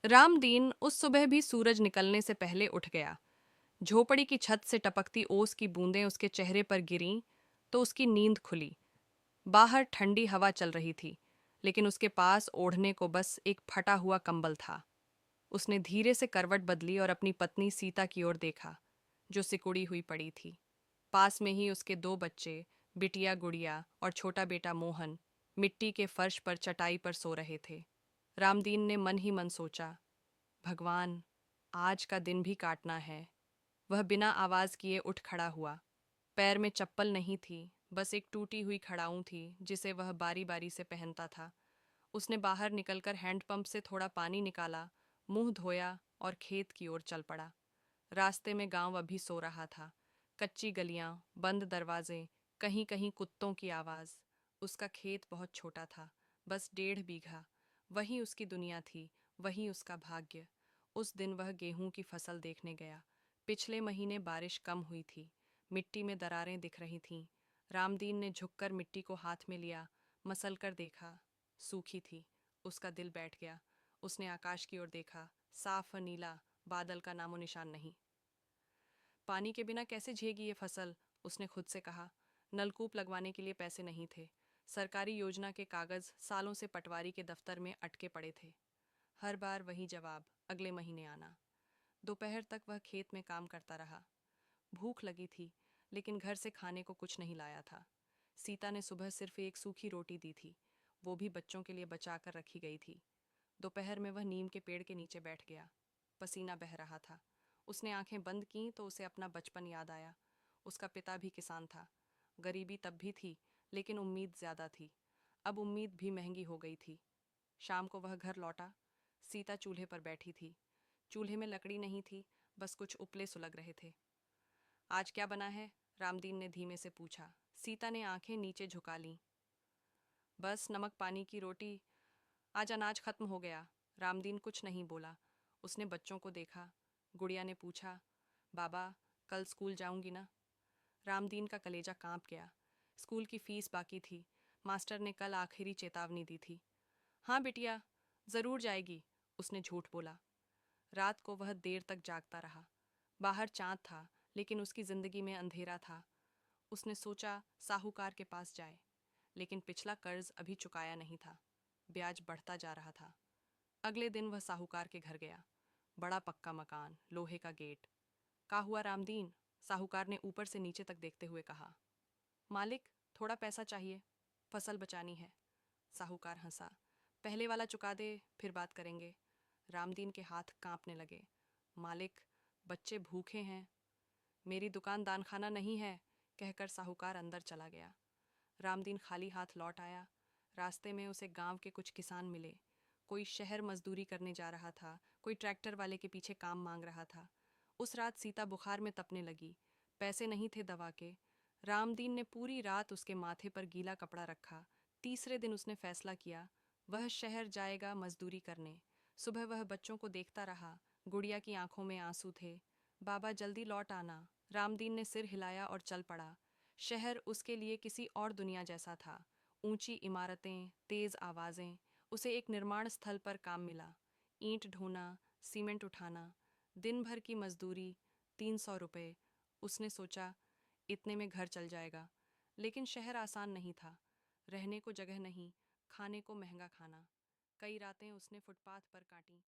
रामदीन उस सुबह भी सूरज निकलने से पहले उठ गया। झोपड़ी की छत से टपकती ओस की बूंदें उसके चेहरे पर गिरीं तो उसकी नींद खुली। बाहर ठंडी हवा चल रही थी, लेकिन उसके पास ओढ़ने को बस एक फटा हुआ कंबल था। उसने धीरे से करवट बदली और अपनी पत्नी सीता की ओर देखा, जो सिकुड़ी हुई पड़ी थी। पास में ही उसके दो बच्चे, बिटिया गुड़िया और छोटा बेटा मोहन, मिट्टी के फर्श पर चटाई पर सो रहे थे। रामदीन ने मन ही मन सोचा, भगवान, आज का दिन भी काटना है। वह बिना आवाज किए उठ खड़ा हुआ। पैर में चप्पल नहीं थी, बस एक टूटी हुई खड़ाऊं थी जिसे वह बारी बारी से पहनता था। उसने बाहर निकलकर हैंडपंप से थोड़ा पानी निकाला, मुंह धोया और खेत की ओर चल पड़ा। रास्ते में गांव अभी सो रहा था। कच्ची गलियां, बंद दरवाजे, कहीं कहीं कुत्तों की आवाज। उसका खेत बहुत छोटा था, बस 1.5 बीघा। वही उसकी दुनिया थी, वही उसका भाग्य। उस दिन वह गेहूं की फसल देखने गया। पिछले महीने बारिश कम हुई थी, मिट्टी में दरारें दिख रही थीं। रामदीन ने झुककर मिट्टी को हाथ में लिया, मसल कर देखा। सूखी थी। उसका दिल बैठ गया। उसने आकाश की ओर देखा, साफ और नीला, बादल का नामो निशान नहीं। पानी के बिना कैसे झेगी ये फसल, उसने खुद से कहा। नलकूप लगवाने के लिए पैसे नहीं थे। सरकारी योजना के कागज सालों से पटवारी के दफ्तर में अटके पड़े थे। हर बार वही जवाब, अगले महीने आना। दोपहर तक वह खेत में काम करता रहा। भूख लगी थी, लेकिन घर से खाने को कुछ नहीं लाया था। सीता ने सुबह सिर्फ एक सूखी रोटी दी थी, वो भी बच्चों के लिए बचा कर रखी गई थी। दोपहर में वह नीम के पेड़ के नीचे बैठ गया। पसीना बह रहा था। उसने आंखें बंद कीं तो उसे अपना बचपन याद आया। उसका पिता भी किसान था। गरीबी तब भी थी, लेकिन उम्मीद ज्यादा थी। अब उम्मीद भी महंगी हो गई थी। शाम को वह घर लौटा। सीता चूल्हे पर बैठी थी। चूल्हे में लकड़ी नहीं थी, बस कुछ उपले सुलग रहे थे। आज क्या बना है? रामदीन ने धीमे से पूछा। सीता ने आंखें नीचे झुका लीं। बस नमक पानी की रोटी। आज अनाज खत्म हो गया। रामदीन कुछ नहीं बोला। उसने बच्चों को देखा। गुड़िया ने पूछा, बाबा, कल स्कूल जाऊंगी ना? रामदीन का कलेजा कांप गया। स्कूल की फीस बाकी थी। मास्टर ने कल आखिरी चेतावनी दी थी। हाँ बिटिया, जरूर जाएगी, उसने झूठ बोला। रात को वह देर तक जागता रहा। बाहर चांद था, लेकिन उसकी जिंदगी में अंधेरा था। उसने सोचा साहूकार के पास जाए, लेकिन पिछला कर्ज अभी चुकाया नहीं था। ब्याज बढ़ता जा रहा था। अगले दिन वह साहूकार के घर गया। बड़ा पक्का मकान, लोहे का गेट। का हुआ रामदीन? साहूकार ने ऊपर से नीचे तक देखते हुए कहा। मालिक, थोड़ा पैसा चाहिए, फसल बचानी है। साहूकार हंसा। पहले वाला चुका दे, फिर बात करेंगे। रामदीन के हाथ कांपने लगे। मालिक, बच्चे भूखे हैं। मेरी दुकान दानखाना नहीं है, कहकर साहूकार अंदर चला गया। रामदीन खाली हाथ लौट आया। रास्ते में उसे गांव के कुछ किसान मिले। कोई शहर मजदूरी करने जा रहा था, कोई ट्रैक्टर वाले के पीछे काम मांग रहा था। उस रात सीता बुखार में तपने लगी। पैसे नहीं थे दवा के। रामदीन ने पूरी रात उसके माथे पर गीला कपड़ा रखा। तीसरे दिन उसने फैसला किया, वह शहर जाएगा मजदूरी करने। सुबह वह बच्चों को देखता रहा। गुड़िया की आंखों में आंसू थे। बाबा, जल्दी लौट आना। रामदीन ने सिर हिलाया और चल पड़ा। शहर उसके लिए किसी और दुनिया जैसा था। ऊंची इमारतें, तेज आवाजें। उसे एक निर्माण स्थल पर काम मिला। ईंट ढोना, सीमेंट उठाना। दिन भर की मजदूरी, 300 रुपये। उसने सोचा, इतने में घर चल जाएगा। लेकिन शहर आसान नहीं था। रहने को जगह नहीं, खाने को महंगा खाना। कई रातें उसने फुटपाथ पर काटी।